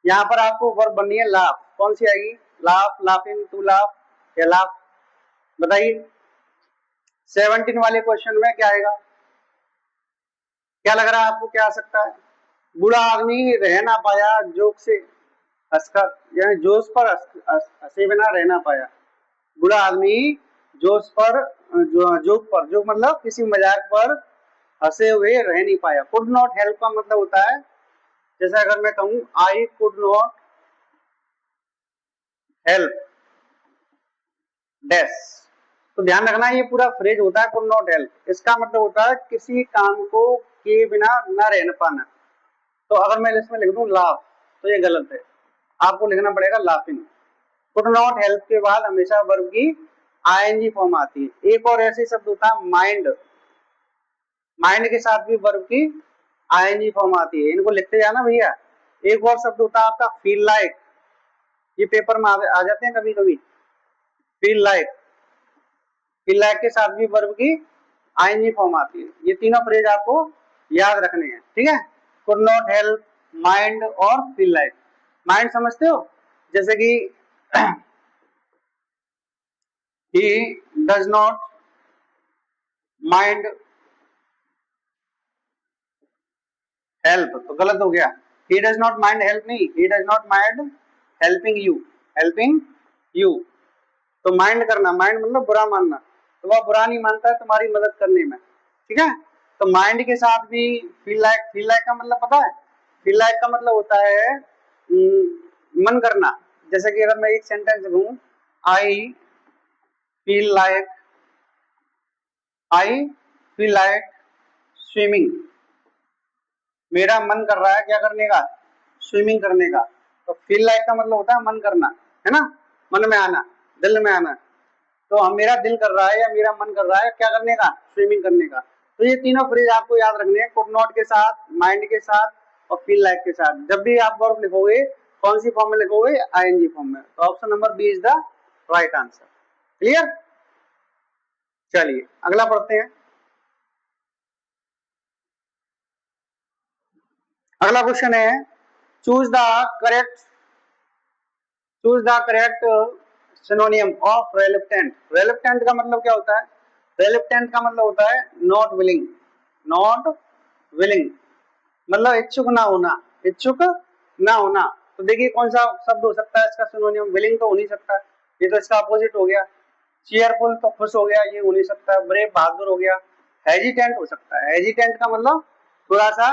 यहाँ पर आपको वर्ब बननी है लाफ, कौन सी आएगी? लाफ, लाफिंग, टू लाफ या लाफ, बताइए 17 वाले क्वेश्चन में क्या आएगा? क्या लग रहा है आपको, क्या आ सकता है? बूढ़ा आदमी रह ना पाया जोक से हंसकर, जोश पर हंसे बिना रह ना पाया। बूढ़ा आदमी जोश पर जोक पर, जोक मतलब किसी मजाक पर हंसे हुए रह नहीं पाया। कुड नॉट हेल्प का मतलब होता है, जैसे अगर मैं कहूं I could not help dash, तो ध्यान रखना ये पूरा फ्रेज होता है कुड नॉट हेल्प। इसका मतलब होता है किसी काम को किए बिना न रह पाना। तो अगर मैं इसमें लिख दूं लाफ, तो ये गलत है, आपको लिखना पड़ेगा लाफिंग। कुड नॉट हेल्प के बाद हमेशा वर्ब की आईएनजी फॉर्म आती है। एक और ऐसे शब्द होता है माइंड, माइंड के साथ भी वर्ब की आईएनजी फॉर्म आती है, इनको लिखते जाना भैया। एक और शब्द होता है आपका फील लाइक, ये पेपर में आ जाते हैं कभी कभी। फील लाइक, फील लाइक के साथ भी वर्ब की आईएनजी फॉर्म आती है। ये तीनों फ्रेज आपको याद रखने हैं, ठीक है। कुड नॉट हेल्प, माइंड और फील लाइक। माइंड समझते हो, जैसे कि he does not mind help, तो गलत हो गया। he does not mind help नहीं, he does not mind helping you, helping you। तो माइंड करना, माइंड मतलब बुरा मानना, तो वह बुरा नहीं मानता है तुम्हारी मदद करने में, ठीक है। तो माइंड के साथ भी फील लाइक, फील लाइक का मतलब पता है, फील लाइक का मतलब होता है मन करना। जैसे कि अगर मैं एक सेंटेंस लूं, I feel like, I feel like swimming, मेरा मन कर रहा है क्या करने का, स्विमिंग करने का। तो फील लाइक का मतलब होता है मन करना, है ना, मन में आना, दिल में आना। तो हम, मेरा दिल कर रहा है या मेरा मन कर रहा है क्या करने का, स्विमिंग करने का। तो ये तीनों फ्रेज आपको याद रखने हैं, कुड नॉट के साथ, माइंड के साथ और फील लाइक के साथ। जब भी आप वर्ब लिखोगे कौन सी फॉर्म में लिखोगे, आईएनजी फॉर्म में। तो option number B is the right answer. Clear, चलिए अगला पढ़ते हैं। अगला क्वेश्चन है, choose the correct, choose the correct synonym of reluctant. Reluctant का मतलब क्या होता है, रेलिप्टेंट का मतलब होता है नॉट विलिंग, नॉट विलिंग मतलब इच्छुक ना होना, इच्छुक ना होना। तो देखिए कौन सा शब्द हो सकता है इसका सिनोनियम, विलिंग तो हो नहीं सकता, ये तो इसका अपोजिट हो गया। चीयरफुल तो खुश हो गया, ये हो नहीं सकता। ब्रेव बहादुर हो गया। हेजिटेंट हो सकता है, हेजिटेंट का मतलब थोड़ा सा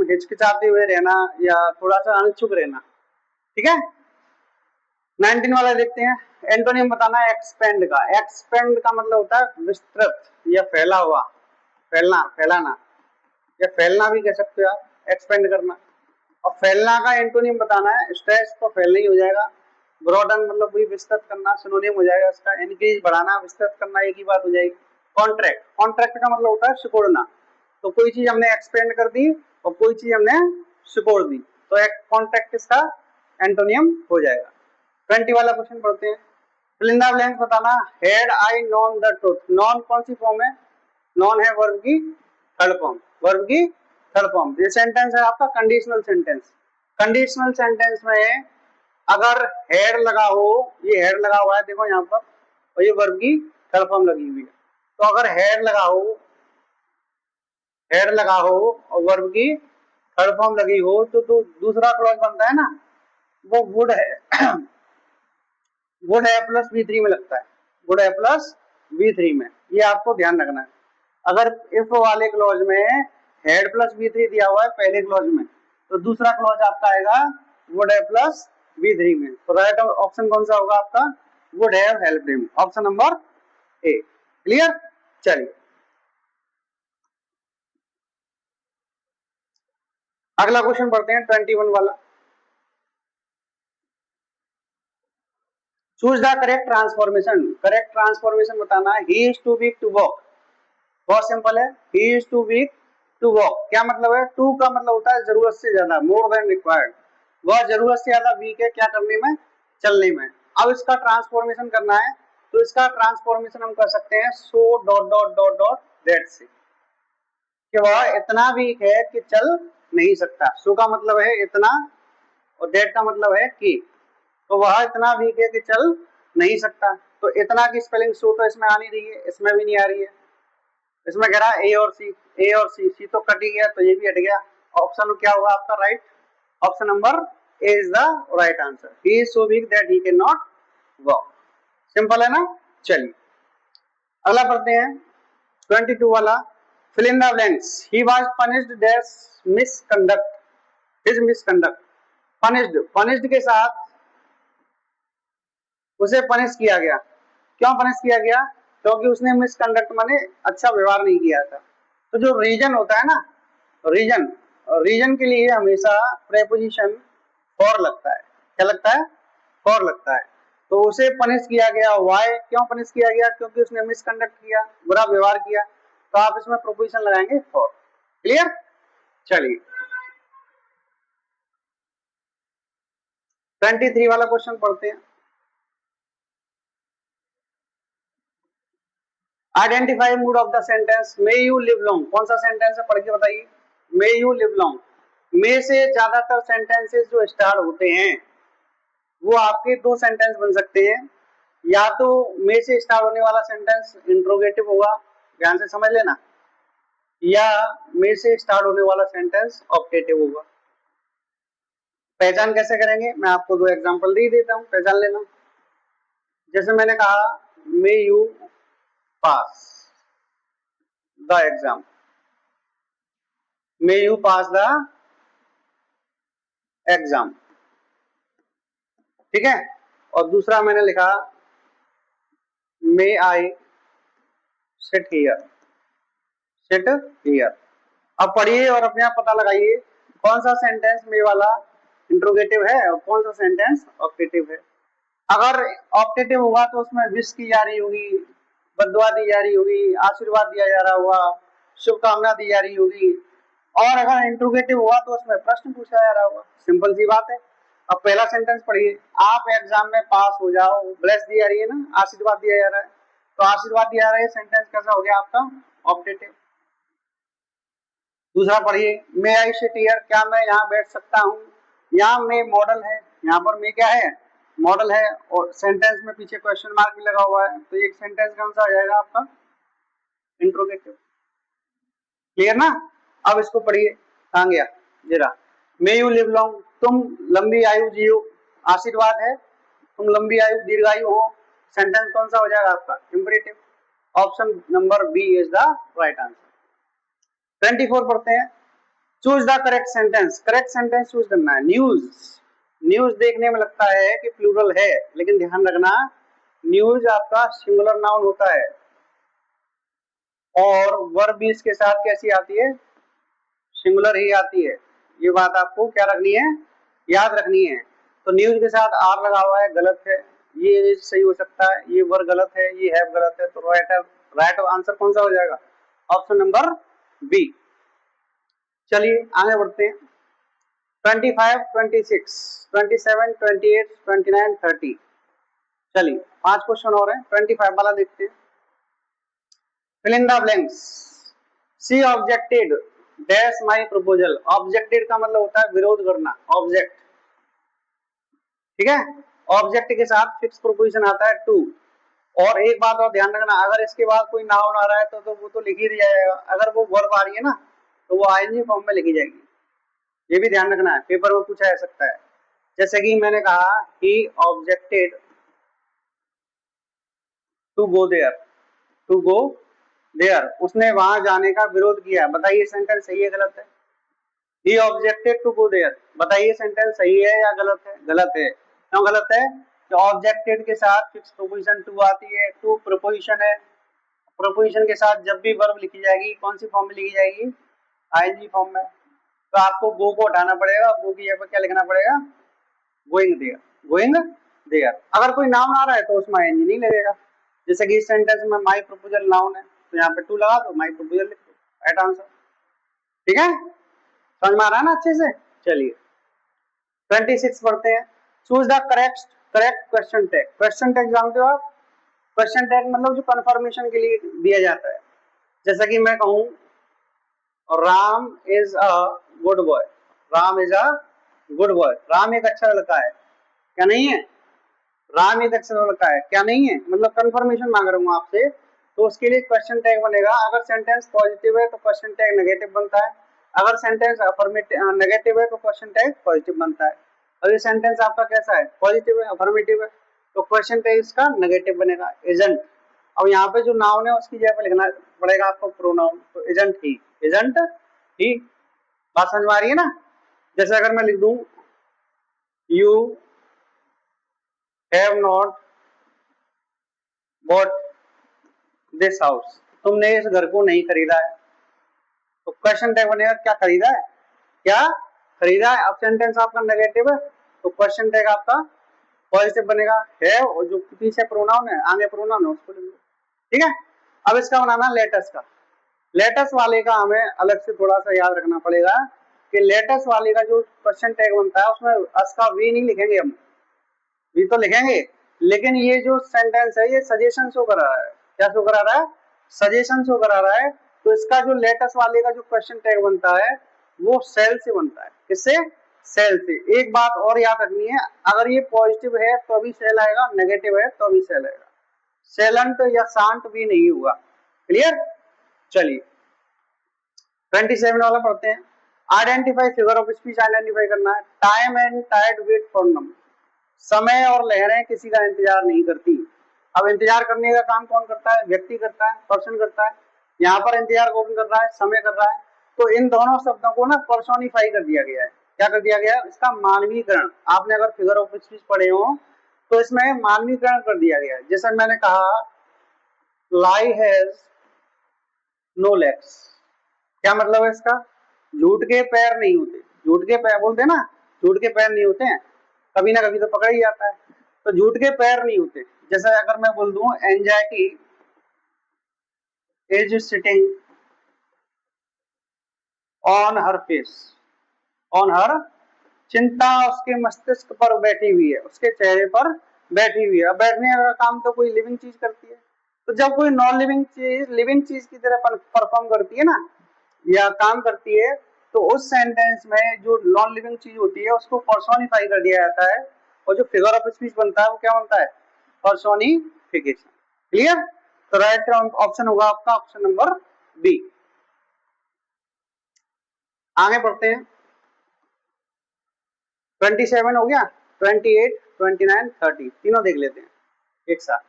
हिचकिचाते हुए रहना या थोड़ा सा अनिच्छुक रहना, ठीक है। 19 वाला देखते हैं, एंटोनियम बताना है एक्सपेंड का। एक्सपेंड का मतलब होता है विस्तृत या फैला हुआ, फैलना, फैलाना या फैलना भी कह सकते हो आप, एक्सपेंड करना। और फैलना का एंटोनियम बताना है, स्ट्रेच तो फैलना ही हो जाएगा, ब्रॉडन मतलब भी विस्तृत करना, सिनोनिम हो जाएगा इसका। इंक्रीज बढ़ाना, विस्तृत करना एक ही बात हो जाएगी। कॉन्ट्रैक्ट, कॉन्ट्रैक्ट का मतलब होता है सिकोड़ना। तो कोई चीज हमने एक्सपेंड कर दी और कोई चीज हमने सिकोड़ दी, तो एक कॉन्ट्रैक्ट इसका एंटोनियम हो जाएगा। 20 वाला क्वेश्चन पढ़ते हैं, फिल इन द ब्लैंक्स बताना। Had I known the truth, non कौन सी फॉर्म है, नॉन है वर्ब की थर्ड फॉर्म, वर्ब की थर्ड फॉर्म। ये सेंटेंस है आपका कंडीशनल सेंटेंस। कंडीशनल सेंटेंस में अगर हेड लगा हो, ये हेड लगा हुआ है देखो यहाँ पर, और ये वर्ब की थर्ड फॉर्म लगी हुई है। तो अगर हेड लगा हो, हेड लगा हो और वर्ब की थर्ड फॉर्म लगी हो, तो दूसरा क्लॉज बनता है ना, वो वुड है, वुड है प्लस V3 में लगता है, वुड है प्लस V3 में, ये आपको ध्यान रखना है। अगर इफ वाले क्लॉज में हेड प्लस V3 दिया हुआ है पहले क्लॉज में, तो दूसरा क्लॉज आपका आएगा वुड है प्लस V3 में। तो राइट ऑप्शन कौन सा होगा आपका, would have helped him, option number A. Clear, चलिए अगला क्वेश्चन पढ़ते हैं 21 वाला। Choose the correct transformation, correct transformation बताना है। He is too weak to walk, बहुत सिंपल है, he is too weak to walk. क्या मतलब है, टू का मतलब होता है जरूरत से ज्यादा, मोर देन रिक्वायर्ड। वह जरूरत से ज्यादा वीक है क्या करने में, चलने में। अब इसका ट्रांसफॉर्मेशन करना है, तो इसका ट्रांसफॉर्मेशन हम कर सकते हैं so dot dot dot dot that से, कि वह इतना वीक है कि चल नहीं सकता। सो का मतलब है इतना और दैट का मतलब है कि, तो वह इतना वीक है कि चल नहीं सकता। तो इतना की स्पेलिंग सो तो इसमें आ नहीं रही है, इसमें भी नहीं आ रही है। इसमें कह रहा है ए और सी, ए और सी तो कट ही गया, तो ये भी हट गया। ऑप्शन क्या होगा आपका right, option number A is the right answer. He is so weak that he can not walk. Simple है ना, चलिए अगला पढ़ते हैं 22 वाला, fill in the blanks. He was punished dash misconduct. His misconduct. punished के साथ उसे पनिश किया गया। क्यों पनिश किया गया? क्योंकि उसने मिसकंडक्ट माने अच्छा व्यवहार नहीं किया था। तो जो रीजन होता है ना, रीजन के लिए हमेशा प्रेपोजिशन फॉर लगता है। क्या लगता है? फॉर लगता है। तो उसे पनिश किया गया। वाई? क्यों पनिश किया गया? क्योंकि उसने मिसकंडक्ट किया, बुरा व्यवहार किया। तो आप इसमें प्रोपोजिशन लगाएंगे फॉर। क्लियर? चलिए 23 वाला क्वेश्चन पढ़ते हैं। Identify mood of the sentence may you live long. कौन सा सेंटेंस है, पढ़ के बताइए। May you live long. May से ज्यादातर सेंटेंसेस जो स्टार्ट होते हैं वो आपके दो सेंटेंस बन सकते हैं। या तो मे से स्टार्ट होने वाला सेंटेंस इंट्रोगेटिव होगा, ध्यान से समझ लेना, या मे से स्टार्ट होने वाला सेंटेंस ऑप्टेटिव होगा। पहचान कैसे करेंगे? मैं आपको दो एग्जांपल दे देता हूं, पहचान लेना। जैसे मैंने कहा may you pass the exam, may you pass the exam, ठीक है। और दूसरा मैंने लिखा may I sit here, sit here. अब पढ़िए और अपने आप पता लगाइए कौन सा सेंटेंस मे वाला इंट्रोगेटिव है और कौन सा सेंटेंस ऑप्टेटिव है। अगर ऑप्टेटिव होगा तो उसमें विश की जा रही होगी, बद्दुआ दी जा रही होगी, आशीर्वाद दिया जा रहा होगा, शुभकामना दी जा रही होगी। और अगर इंट्रोगेटिव हुआ तो उसमें प्रश्न पूछा जा रहा होगा। सिंपल सी बात है। अब पहला सेंटेंस पढ़िए, आप एग्जाम में पास हो जाओ, ब्लेस दी जा रही है ना, आशीर्वाद दिया जा रहा है। तो आशीर्वाद दिया जा रहा है, सेंटेंस कैसा हो गया आपका? ऑप्टेटिव। दूसरा पढ़िए, मे आई सिट हियर, क्या मैं यहाँ बैठ सकता हूँ। यहाँ मे मॉडल है, यहाँ पर मे क्या है? मॉडल है। और सेंटेंस में पीछे क्वेश्चन मार्क भी लगा हुआ है, तो एक सेंटेंस कौन सा आ जाएगा आपका? इंट्रोगेटिव। क्लियर ना? अब इसको पढ़िए, कहाँ गया जरा। मे यू लिव लॉन्ग, तुम लंबी आयु जियो, आशीर्वाद है तुम लंबी आयु दीर्घायु हो। सेंटेंस कौन सा हो जाएगा आपका? Imperative. Option number B is the right answer. 24 पढ़ते हैं, choose the correct sentence. Correct sentence choose करना है। न्यूज, न्यूज देखने में लगता है कि प्लूरल है, लेकिन ध्यान रखना न्यूज आपका सिंगुलर नाउन होता है और वर्ब भी इसके साथ कैसी आती है? सिंगुलर ही आती है। ये बात आपको क्या रखनी है? याद रखनी है। तो न्यूज के साथ आर लगा हुआ है, गलत है। ये सही हो सकता है, ये वर्ब गलत है, ये हैव गलत है। तो राइट आंसर कौन सा हो जाएगा? Option number B. चलिए आगे बढ़ते हैं। 25, 26, 27, 28, 29, 30। चलिए 5 क्वेश्चन और हैं। 25 वाला देखते हैं। fill in the blanks. She objected dash my proposal. Objected का मतलब होता है विरोध करना, ऑब्जेक्ट, ठीक है। ऑब्जेक्ट के साथ फिक्स प्रोपोजिशन आता है टू। और एक बात और ध्यान रखना, अगर इसके बाद कोई नाउन आ रहा है तो वो तो लिख ही दिया जाएगा। अगर वो वर्ब आ रही है ना तो वो आईएनजी फॉर्म में लिखी जाएगी। ये भी ध्यान रखना है, पेपर में पूछा जा सकता है। जैसे कि मैंने कहा he objected to go there, to go there, उसने वहां जाने का विरोध किया। बताइए सेंटेंस सही है गलत है? he objected to go there, बताइए सेंटेंस सही है या गलत है? गलत है। क्यों गलत है? तो ऑब्जेक्टेड के साथ फिक्स प्रोपोजिशन टू आती है, टू प्रोपोजिशन है। प्रोपोजिशन के साथ जब भी वर्ब लिखी जाएगी कौन सी फॉर्म में लिखी जाएगी? आईएनजी फॉर्म में। तो आपको गो को हटाना पड़ेगा, गो की जगह पर क्या लिखना पड़ेगा? Going there, going there. अगर कोई नाउन आ रहा है तो उसमें आईएनजी नहीं लगेगा। जैसे कि इस सेंटेंस में माय प्रपोजल नाउन है तो यहाँ पे टू लगा दो, माय प्रपोजल लिख दो, राइट आंसर। ठीक है, समझ में आ रहा है ना अच्छे से? चलिए 26 पढ़ते हैं। Choose the correct question tag. Question tag जानते हो आप? क्वेश्चन टैग मतलब जो कंफर्मेशन के लिए दिया जाता है। जैसा कि मैं कहूं Ram is a good boy, Ram is a good boy, Ram एक अच्छा लड़का है, क्या नहीं है? राम एक अच्छा लड़का है, क्या नहीं है? मतलब कंफर्मेशन मांग रहा हूँ आपसे, तो उसके लिए क्वेश्चन टैग बनेगा। अगर सेंटेंस पॉजिटिव है तो क्वेश्चन टैग नेगेटिव बनता है, अगर सेंटेंस अफर्मेटिव नेगेटिव है तो क्वेश्चन टैग पॉजिटिव बनता है। और ये सेंटेंस आपका कैसा है? पॉजिटिव है, अफर्मेटिव है, तो क्वेश्चन टैग इसका नेगेटिव बनेगा, इजंट। अब यहाँ पे जो नाउन है उसकी जगह पे लिखना पड़ेगा आपको प्रोनाउन, तो इजंट ही, इजंट ही। बात समझ में आ रही है ना? जैसे अगर मैं लिख दूं you have not bought this house, तुमने इस घर को नहीं खरीदा है, तो क्वेश्चन टैग बनेगा क्या खरीदा है, क्या खरीदा है। अब सेंटेंस आपका नेगेटिव है तो क्वेश्चन टैग आपका पॉजिटिव बनेगा, है, और जो पीछे प्रोनाउन है आगे प्रोनाउन है उसको लिख लो, ठीक है। अब इसका बनाना लेटेस्ट का, लेटेस्ट वाले का हमें अलग से थोड़ा सा याद रखना पड़ेगा कि लेटेस्ट वाले का जो क्वेश्चन टैग बनता है उसमें अस का वी नहीं लिखेंगे, हम वी तो लिखेंगे, लेकिन ये जो सेंटेंस है ये सजेशन शो करा रहा है, क्या शो करा रहा है, सजेशन शो करा रहा है। तो इसका जो लेटेस्ट वाले का जो क्वेश्चन टैग बनता है वो सेल से बनता है, किससे, सेल से। एक बात और याद रखनी है, अगर ये पॉजिटिव है तो भी सेल आएगा, नेगेटिव है तो भी सेल आएगा, सेलंट या शांत भी नहीं हुआ, क्लियर। चलिए 27 वाला पढ़ते हैं। Identify figure of speech, identify करना है। Time and tide wait for none, समय और लहरें किसी का इंतजार नहीं करती। अब इंतजार करने का काम कौन करता है, व्यक्ति करता है, पर्सन करता है। यहाँ पर इंतजार कौन कर रहा है, समय कर रहा है। तो इन दोनों शब्दों को ना पर्सोनिफाई कर दिया गया है, क्या कर दिया गया है, इसका मानवीकरण। आपने अगर फिगर ऑफ स्पीच पढ़े हो तो इसमें मानवीकरण कर दिया गया है। जैसे मैंने कहा लाई हैज नो लेग्स, क्या मतलब है इसका, झूठ के पैर नहीं होते, झूठ के पैर बोलते हैं ना, झूठ के पैर नहीं होते हैं, कभी ना कभी तो पकड़ ही जाता है, तो झूठ के पैर नहीं होते। जैसे अगर मैं बोल दूं anxiety is sitting on her face, on her, चिंता उसके मस्तिष्क पर बैठी हुई है, उसके चेहरे पर बैठी हुई है। अब बैठने का काम तो कोई लिविंग चीज करती है, तो जब कोई नॉन लिविंग चीज लिविंग चीज की तरह परफॉर्म करती है ना या काम करती है, तो उस सेंटेंस में जो नॉन लिविंग चीज होती है उसको पर्सोनिफाई कर दिया जाता है, और जो फिगर ऑफ स्पीच बनता है वो क्या बनता है, पर्सोनिफिकेशन, क्लियर। तो राइट ऑप्शन होगा आपका ऑप्शन नंबर बी। आगे बढ़ते हैं, 27 हो गया, 28, 29, 30 तीनों देख लेते हैं एक साथ,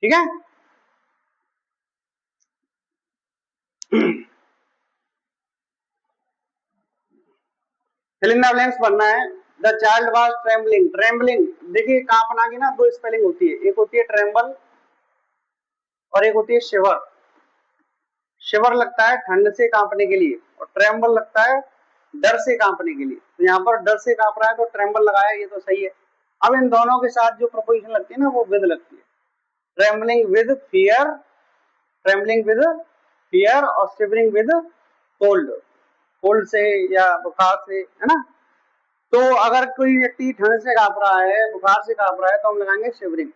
ठीक है। फिल इन द ब्लैंक्स बनना है। The child was trembling, trembling देखिए कांपना की ना दो स्पेलिंग होती है, एक होती है ट्रेम्बल और एक होती है शिवर। शिवर लगता है ठंड से कांपने के लिए और ट्रेम्बल लगता है डर से कांपने के लिए। तो यहाँ पर डर से कांप रहा है तो ट्रेम्बल लगाया, ये तो सही है। अब इन दोनों के साथ जो प्रपोजिशन लगती है ना वो विद लगती है, trembling with fear, trembling with fear और शिवरिंग विद कोल्ड, कोल्ड से या बुखार से, है ना। तो अगर कोई व्यक्ति ठंड से कांप रहा है, बुखार से कांप रहा है तो हम लगाएंगे शिवरिंग,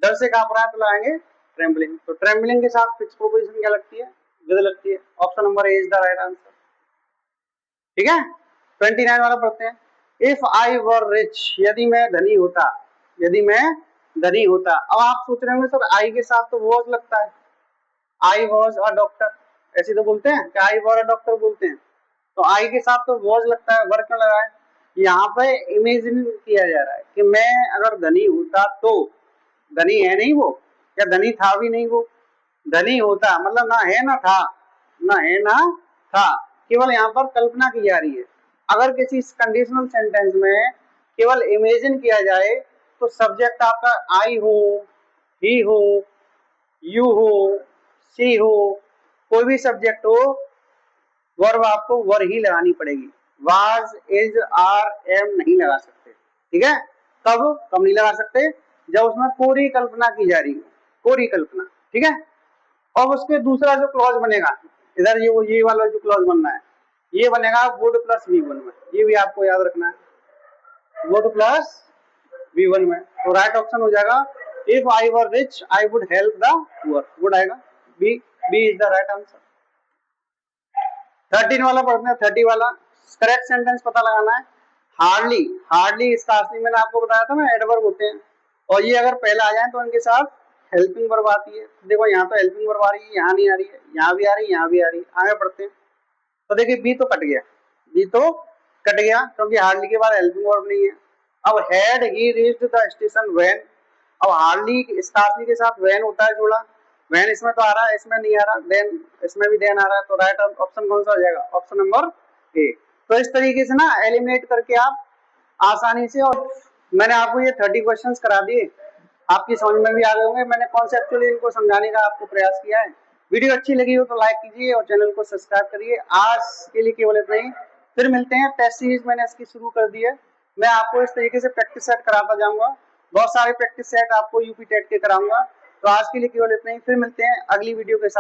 डर से कांप रहा है तो लगाएंगे ट्रेम्बलिंग। तो ट्रेम्बलिंग के साथ फिक्स प्रोपोजिशन क्या लगती है, विद लगती है। Option number A is the right answer, ठीक है। 29 वाला पढ़ते हैं। इफ आई वर रिच, यदि मैं धनी होता, यदि मैं धनी होता। अब आप सोच रहे होंगे सर आई के साथ तो वॉज लगता है, आई वॉज अ डॉक्टर, ऐसे तो बोलते हैं कि आई वॉज अ डॉक्टर बोलते हैं, तो आई के साथ तो वॉज लगता है, वर्क लगा है। यहाँ पे इमेजिन किया जा रहा है कि मैं अगर धनी होता तो, धनी है नहीं वो, या धनी था भी नहीं वो, धनी होता मतलब ना है ना था, ना है ना था, केवल यहाँ पर कल्पना की जा रही है। अगर किसी कंडीशनल सेंटेंस में केवल इमेजिन किया जाए तो सब्जेक्ट आपका आई हो, ही हो, यू हो, सी हो, कोई भी सब्जेक्ट हो, वर्ब आपको वर ही लगानी पड़ेगी, वाज, इज, आर, एम नहीं लगा सकते, ठीक है। कब नहीं लगा सकते, जब उसमें पूरी कल्पना की जा रही है, पूरी कल्पना, ठीक है। और उसके दूसरा जो क्लॉज बनेगा इधर, ये वाला जो क्लॉज बनना है ये बनेगा वुड प्लस V1 में, ये भी आपको याद रखना है, वुड प्लस V1 में। तो राइट ऑप्शन हो जाएगा if I were rich I would help the poor, would आएगा, B, B is the right answer. 13 वाला पढ़ते हैं, 30 वाला करेक्ट सेंटेंस पता लगाना है। हार्डली, हार्डली इसका असली मैंने आपको बताया था ना एडवर्ब होते हैं, और ये अगर पहले आ जाए तो उनके साथ हेल्पिंग वर्ब आती है। देखो यहाँ तो हेल्पिंग वर्ब आ रही है, यहाँ नहीं आ रही है, यहाँ भी आ रही है, यहाँ भी आ रही है। आगे पढ़ते हैं तो देखिए बी तो कट गया, बी तो कट गया क्योंकि हार्डली के बाद हेल्पिंग वर्ब नहीं है। अब had he reached the station when, अब हार्डली स्कार्फली के साथ वैन होता है जोड़ा, वैन इसमें तो आ रहा है, इसमें नहीं आ रहा, देन इसमें भी देन आ रहा है, तो राइट ऑप्शन कौन सा हो जाएगा? ऑप्शन नंबर ए। तो इस तरीके से ना एलिमिनेट करके आप आसानी से, और मैंने आपको ये 30 क्वेश्चंस करा दिए, आपकी समझ में भी आ गए होंगे। मैंने कॉन्सेप्चुअली इनको समझाने का आपको प्रयास किया है। वीडियो अच्छी लगी हो तो लाइक कीजिए और चैनल को सब्सक्राइब करिए। आज के लिए केवल इतना ही, फिर मिलते हैं। टेस्ट सीरीज मैंने इसकी शुरू कर दी है, मैं आपको इस तरीके से प्रैक्टिस सेट कराता जाऊंगा, बहुत सारे प्रैक्टिस सेट आपको यूपी टेट के कराऊंगा। तो आज के लिए केवल इतना ही, फिर मिलते हैं अगली वीडियो के साथ।